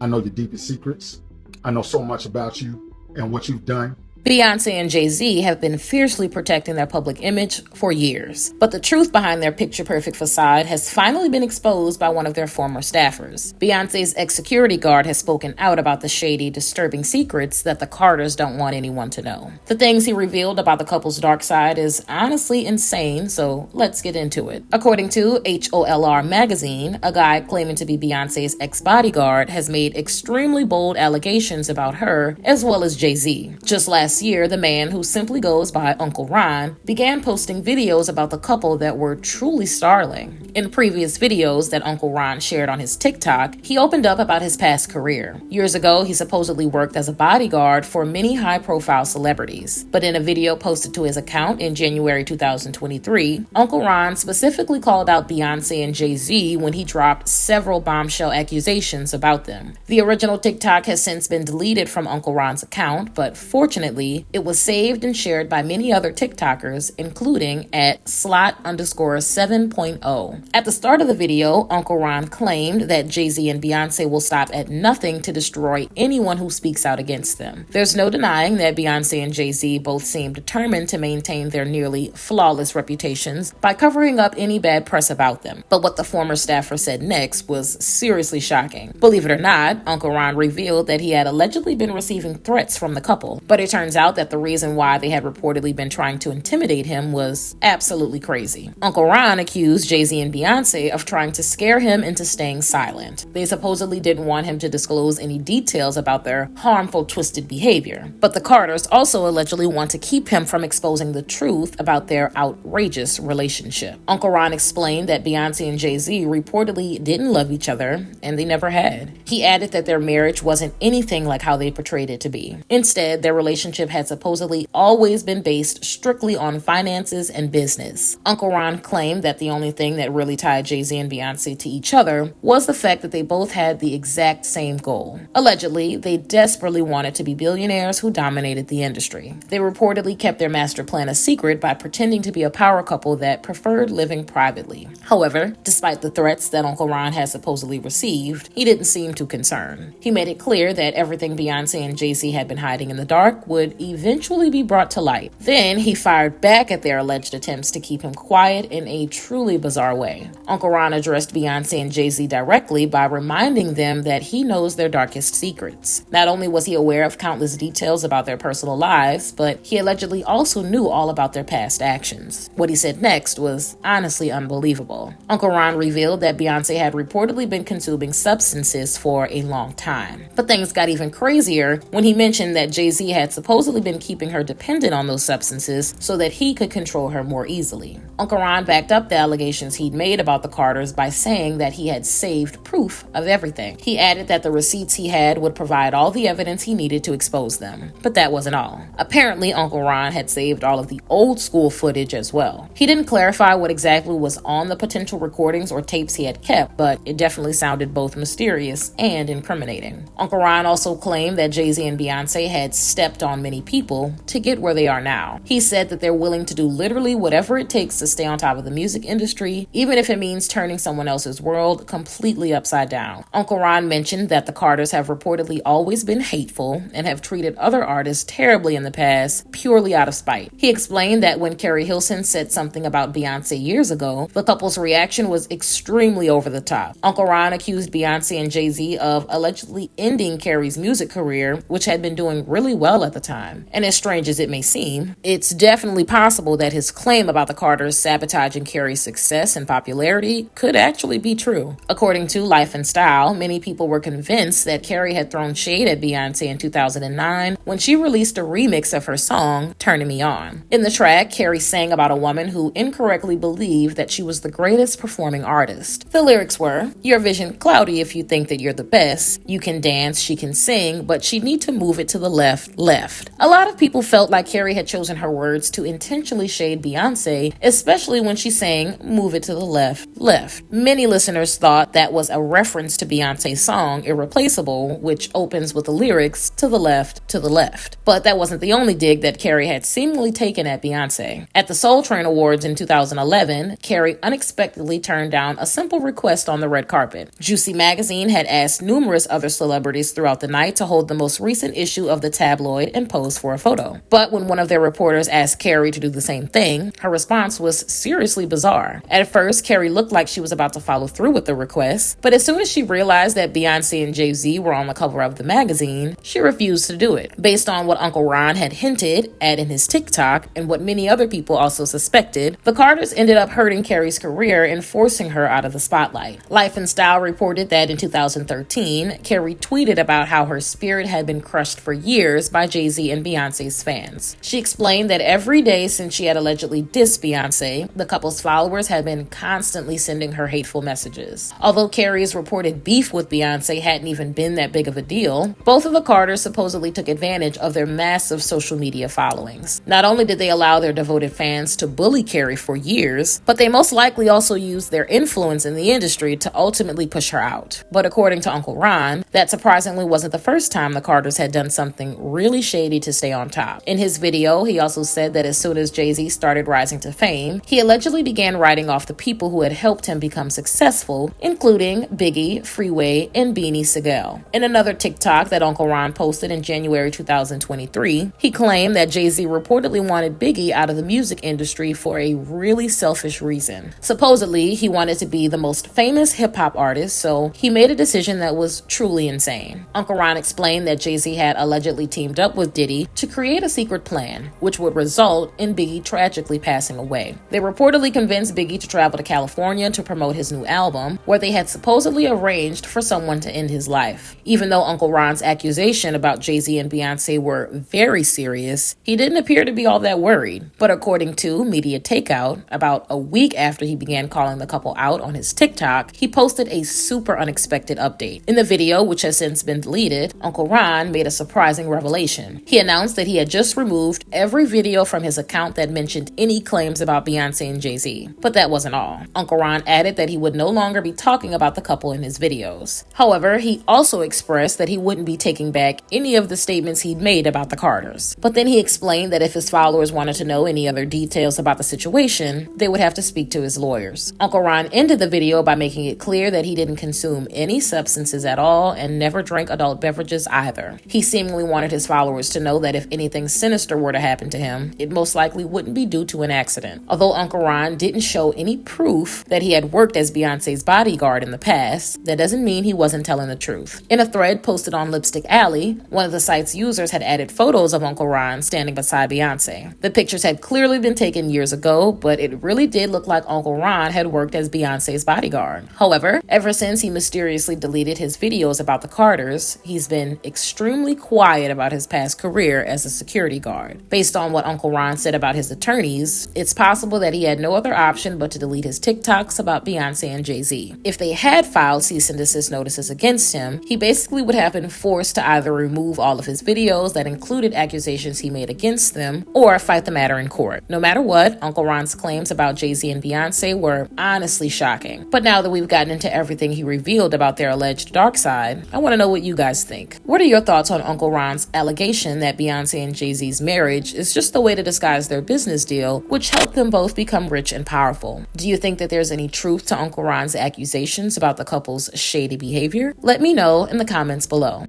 I know your deepest secrets. I know so much about you and what you've done. Beyonce and Jay-Z have been fiercely protecting their public image for years, but the truth behind their picture-perfect facade has finally been exposed by one of their former staffers. Beyonce's ex-security guard has spoken out about the shady, disturbing secrets that the Carters don't want anyone to know. The things he revealed about the couple's dark side is honestly insane, so let's get into it. According to HOLR magazine, a guy claiming to be Beyonce's ex-bodyguard has made extremely bold allegations about her as well as Jay-Z. Just last year, the man, who simply goes by Uncle Ron, began posting videos about the couple that were truly startling. In previous videos that Uncle Ron shared on his TikTok, he opened up about his past career. Years ago, he supposedly worked as a bodyguard for many high-profile celebrities. But in a video posted to his account in January 2023, Uncle Ron specifically called out Beyonce and Jay-Z when he dropped several bombshell accusations about them. The original TikTok has since been deleted from Uncle Ron's account, but fortunately, it was saved and shared by many other TikTokers, including at slot_7.0. At the start of the video, Uncle Ron claimed that Jay-Z and Beyonce will stop at nothing to destroy anyone who speaks out against them. There's no denying that Beyonce and Jay-Z both seem determined to maintain their nearly flawless reputations by covering up any bad press about them. But what the former staffer said next was seriously shocking. Believe it or not, Uncle Ron revealed that he had allegedly been receiving threats from the couple, but it turns out that the reason why they had reportedly been trying to intimidate him was absolutely crazy. Uncle Ron accused Jay-Z and Beyonce of trying to scare him into staying silent. They supposedly didn't want him to disclose any details about their harmful, twisted behavior. But the Carters also allegedly want to keep him from exposing the truth about their outrageous relationship. Uncle Ron explained that Beyonce and Jay-Z reportedly didn't love each other, and they never had. He added that their marriage wasn't anything like how they portrayed it to be. Instead, their relationship had supposedly always been based strictly on finances and business. Uncle Ron claimed that the only thing that really tied Jay-Z and Beyonce to each other was the fact that they both had the exact same goal. Allegedly, they desperately wanted to be billionaires who dominated the industry. They reportedly kept their master plan a secret by pretending to be a power couple that preferred living privately. However, despite the threats that Uncle Ron had supposedly received, he didn't seem too concerned. He made it clear that everything Beyonce and Jay-Z had been hiding in the dark would eventually be brought to light. Then he fired back at their alleged attempts to keep him quiet in a truly bizarre way. Uncle Ron addressed Beyonce and Jay-Z directly by reminding them that he knows their darkest secrets. Not only was he aware of countless details about their personal lives, but he allegedly also knew all about their past actions. What he said next was honestly unbelievable. Uncle Ron revealed that Beyonce had reportedly been consuming substances for a long time. But things got even crazier when he mentioned that Jay-Z had supposedly been keeping her dependent on those substances so that he could control her more easily. Uncle Ron backed up the allegations he'd made about the Carters by saying that he had saved proof of everything. He added that the receipts he had would provide all the evidence he needed to expose them. But that wasn't all. Apparently, Uncle Ron had saved all of the old school footage as well. He didn't clarify what exactly was on the potential recordings or tapes he had kept, but it definitely sounded both mysterious and incriminating. Uncle Ron also claimed that Jay-Z and Beyonce had stepped on many people to get where they are now. He said that they're willing to do literally whatever it takes to stay on top of the music industry, even if it means turning someone else's world completely upside down. Uncle Ron mentioned that the Carters have reportedly always been hateful and have treated other artists terribly in the past, purely out of spite. He explained that when Carrie Hilson said something about Beyonce years ago, the couple's reaction was extremely over the top. Uncle Ron accused Beyonce and Jay-Z of allegedly ending Carrie's music career, which had been doing really well at the time. And as strange as it may seem, it's definitely possible that his claim about the Carters sabotaging Carrie's success and popularity could actually be true. According to Life and Style, many people were convinced that Carrie had thrown shade at Beyonce in 2009 when she released a remix of her song, Turning Me On. In the track, Carrie sang about a woman who incorrectly believed that she was the greatest performing artist. The lyrics were, "Your vision cloudy if you think that you're the best. You can dance, she can sing, but she need to move it to the left, left. left. A lot of people felt like Carrie had chosen her words to intentionally shade Beyonce, especially when she sang "Move It to the Left, Left." Many listeners thought that was a reference to Beyonce's song Irreplaceable, which opens with the lyrics "to the left, to the left." But that wasn't the only dig that Carrie had seemingly taken at Beyonce. At the Soul Train Awards in 2011, Carrie unexpectedly turned down a simple request on the red carpet. Juicy magazine had asked numerous other celebrities throughout the night to hold the most recent issue of the tabloid and pose for a photo. But when one of their reporters asked Carrie to do the same thing, her response was seriously bizarre. At first, Carrie looked like she was about to follow through with the request, but as soon as she realized that Beyonce and Jay-Z were on the cover of the magazine, she refused to do it. Based on what Uncle Ron had hinted at in his TikTok and what many other people also suspected, the Carters ended up hurting Carrie's career and forcing her out of the spotlight. Life and Style reported that in 2013, Carrie tweeted about how her spirit had been crushed for years by Jay-Z and Beyonce's fans. She explained that every day since she had allegedly dissed Beyonce, the couple's followers had been constantly sending her hateful messages. Although Carrie's reported beef with Beyonce hadn't even been that big of a deal, both of the Carters supposedly took advantage of their massive social media followings. Not only did they allow their devoted fans to bully Carrie for years, but they most likely also used their influence in the industry to ultimately push her out. But according to Uncle Ron, that surprisingly wasn't the first time the Carters had done something really shady to stay on top. In his video, he also said that as soon as Jay-Z started rising to fame, he allegedly began writing off the people who had helped him become successful, including Biggie, Freeway, and Beanie Sigel. In another TikTok that Uncle Ron posted in January 2023, he claimed that Jay-Z reportedly wanted Biggie out of the music industry for a really selfish reason. Supposedly, he wanted to be the most famous hip-hop artist, so he made a decision that was truly insane. Uncle Ron explained that Jay-Z had allegedly teamed up with Diddy to create a secret plan, which would result in Biggie tragically passing away. They reportedly convinced Biggie to travel to California to promote his new album, where they had supposedly arranged for someone to end his life. Even though Uncle Ron's accusation about Jay-Z and Beyonce were very serious, he didn't appear to be all that worried. But according to Media Takeout, about a week after he began calling the couple out on his TikTok, he posted a super unexpected update. In the video, which has since been deleted, Uncle Ron made a surprising revelation. He announced that he had just removed every video from his account that mentioned any claims about Beyonce and Jay-Z. But that wasn't all. Uncle Ron added that he would no longer be talking about the couple in his videos. However, he also expressed that he wouldn't be taking back any of the statements he'd made about the Carters. But then he explained that if his followers wanted to know any other details about the situation, they would have to speak to his lawyers. Uncle Ron ended the video by making it clear that he didn't consume any substances at all and never drank adult beverages either. He seemingly wanted his followers to know that if anything sinister were to happen to him, it most likely wouldn't be due to an accident. Although Uncle Ron didn't show any proof that he had worked as Beyonce's bodyguard in the past, that doesn't mean he wasn't telling the truth. In a thread posted on Lipstick Alley, one of the site's users had added photos of Uncle Ron standing beside Beyonce. The pictures had clearly been taken years ago, but it really did look like Uncle Ron had worked as Beyonce's bodyguard. However, ever since he mysteriously deleted his videos about the Carters, he's been extremely quiet about his past career as a security guard. Based on what Uncle Ron said about his attorneys, it's possible that he had no other option but to delete his TikToks about Beyonce and Jay-Z. If they had filed cease and desist notices against him, he basically would have been forced to either remove all of his videos that included accusations he made against them or fight the matter in court. No matter what, Uncle Ron's claims about Jay-Z and Beyonce were honestly shocking. But now that we've gotten into everything he revealed about their alleged dark side, I want to know what you guys think. What are your thoughts on Uncle Ron's allegation that Beyonce and Jay-Z's marriage is just a way to disguise their business deal, which helped them both become rich and powerful? Do you think that there's any truth to Uncle Ron's accusations about the couple's shady behavior? Let me know in the comments below.